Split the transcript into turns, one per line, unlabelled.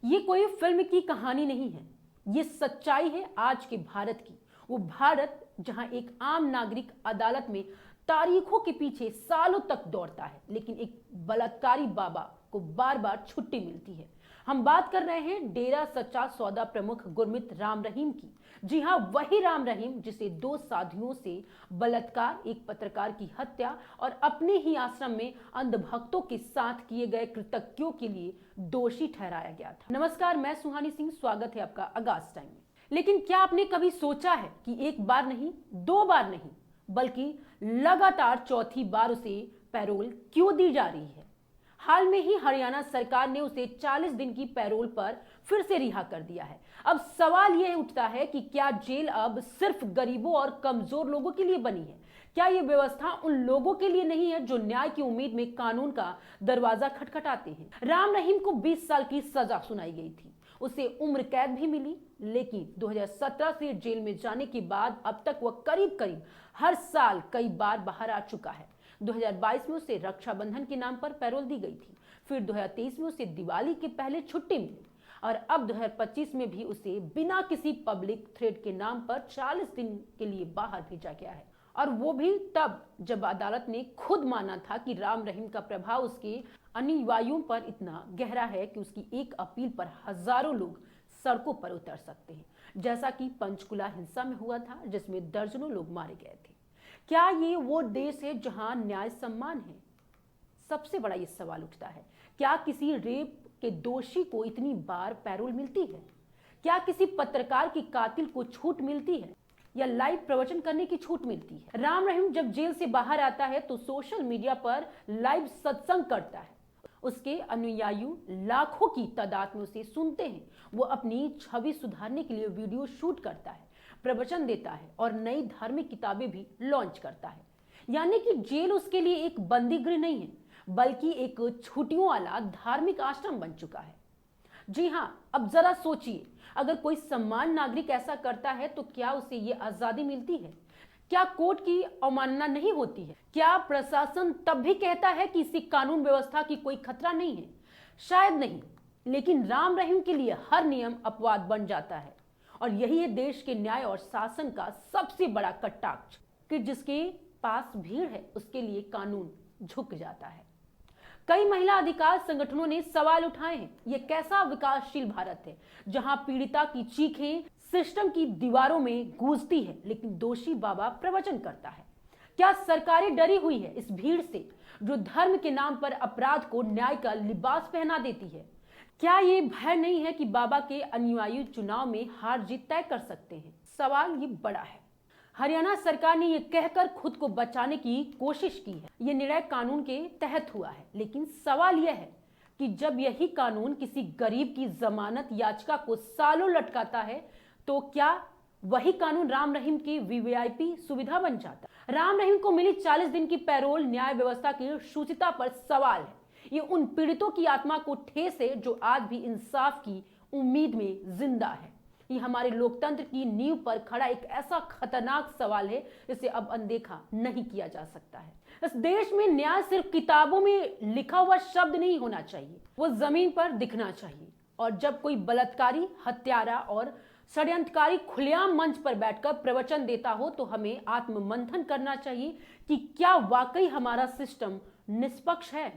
ये कोई फिल्म की कहानी नहीं है, ये सच्चाई है आज के भारत की। वो भारत जहां एक आम नागरिक अदालत में तारीखों के पीछे सालों तक दौड़ता है, लेकिन एक बलात्कारी बाबा को बार बार छुट्टी मिलती है। हम बात कर रहे हैं डेरा सच्चा सौदा प्रमुख गुरमीत राम रहीम की। जी हां, वही राम रहीम जिसे दो साधुओं से बलात्कार, एक पत्रकार की हत्या और अपने ही आश्रम में अंधभक्तों के साथ किए गए कृतज्ञों के लिए दोषी ठहराया गया था। नमस्कार, मैं सुहानी सिंह, स्वागत है आपका आगाज टाइम में। लेकिन क्या आपने कभी सोचा है कि एक बार नहीं, दो बार नहीं, बल्कि लगातार चौथी बार उसे पैरोल क्यों दी जा रही है? हाल में ही हरियाणा सरकार ने उसे 40 दिन की पैरोल पर फिर से रिहा कर दिया है। अब सवाल यह उठता है कि क्या जेल अब सिर्फ गरीबों और कमजोर लोगों के लिए बनी है? क्या यह व्यवस्था उन लोगों के लिए नहीं है जो न्याय की उम्मीद में कानून का दरवाजा खटखटाते हैं? राम रहीम को 20 साल की सजा सुनाई गई थी, उसे उम्र कैद भी मिली, लेकिन 2017 से जेल में जाने के बाद अब तक वह करीब करीब हर साल कई बार बाहर आ चुका है। 2022 में उसे रक्षाबंधन के नाम पर पैरोल दी गई थी, फिर 2023 में उसे दिवाली के पहले छुट्टी मिली और अब 2025 में भी उसे बिना किसी पब्लिक थ्रेट के नाम पर 40 दिन के लिए बाहर भेजा गया है। और वो भी तब जब अदालत ने खुद माना था कि राम रहीम का प्रभाव उसके अनुयायियों पर इतना गहरा है कि उसकी एक अपील पर हजारों लोग सड़कों पर उतर सकते हैं, जैसा कि पंचकुला हिंसा में हुआ था, जिसमें दर्जनों लोग मारे गए थे। क्या ये वो देश है जहां न्याय सम्मान है? सबसे बड़ा ये सवाल उठता है, क्या किसी रेप के दोषी को इतनी बार पैरोल मिलती है? क्या किसी पत्रकार की कातिल को छूट मिलती है या लाइव प्रवचन करने की छूट मिलती है? राम रहीम जब जेल से बाहर आता है तो सोशल मीडिया पर लाइव सत्संग करता है। उसके अनुयायी लाखों की तादाद में उसे सुनते हैं। वो अपनी छवि सुधारने के लिए वीडियो शूट करता है, प्रवचन देता है और नई धार्मिक किताबें भी लॉन्च करता है। यानी कि जेल उसके लिए एक बंदी गृह नहीं है, बल्कि एक छुट्टियों वाला धार्मिक आश्रम बन चुका है। जी हां, अब जरा सोचिए, अगर कोई सम्मान नागरिक ऐसा करता है तो क्या उसे ये आजादी मिलती है? क्या कोर्ट की अवमानना नहीं होती है? क्या प्रशासन तब भी कहता है कि इसी कानून व्यवस्था की कोई खतरा नहीं है? शायद नहीं, लेकिन राम रहीम के लिए हर नियम अपवाद बन जाता है। और यही है देश के न्याय और शासन का सबसे बड़ा कटाक्ष कि जिसके पास भीड़ है उसके लिए कानून झुक जाता है। कई महिला अधिकार संगठनों ने सवाल उठाए हैं, ये कैसा विकासशील भारत है जहां पीड़िता की चीखें सिस्टम की दीवारों में गूंजती है, लेकिन दोषी बाबा प्रवचन करता है। क्या सरकारें डरी हुई है इस भीड़ से जो धर्म के नाम पर अपराध को न्याय का लिबास पहना देती है? क्या ये भय नहीं है कि बाबा के अनुयायी चुनाव में हार जीत तय कर सकते हैं? सवाल ये बड़ा है। हरियाणा सरकार ने यह कहकर खुद को बचाने की कोशिश की है। यह निर्णय कानून के तहत हुआ है, लेकिन सवाल यह है कि जब यही कानून किसी गरीब की जमानत याचिका को सालों लटकाता है, तो क्या वही कानून राम रहीम की वीवीआईपी सुविधा बन जाता है? राम रहीम को मिली 40 दिन की पैरोल न्याय व्यवस्था की शुचिता पर सवाल है। ये उन पीड़ितों की आत्मा को ठेस है जो आज भी इंसाफ की उम्मीद में जिंदा है। ये हमारे लोकतंत्र की नींव पर खड़ा एक ऐसा खतरनाक सवाल है जिसे अब अनदेखा नहीं किया जा सकता है। इस देश में न्याय सिर्फ किताबों में लिखा हुआ शब्द नहीं होना चाहिए, वो जमीन पर दिखना चाहिए। और जब कोई बलात्कारी, हत्यारा और षड्यंत्रकारी खुलेआम मंच पर बैठकर प्रवचन देता हो तो हमें आत्ममंथन करना चाहिए कि क्या वाकई हमारा सिस्टम निष्पक्ष है।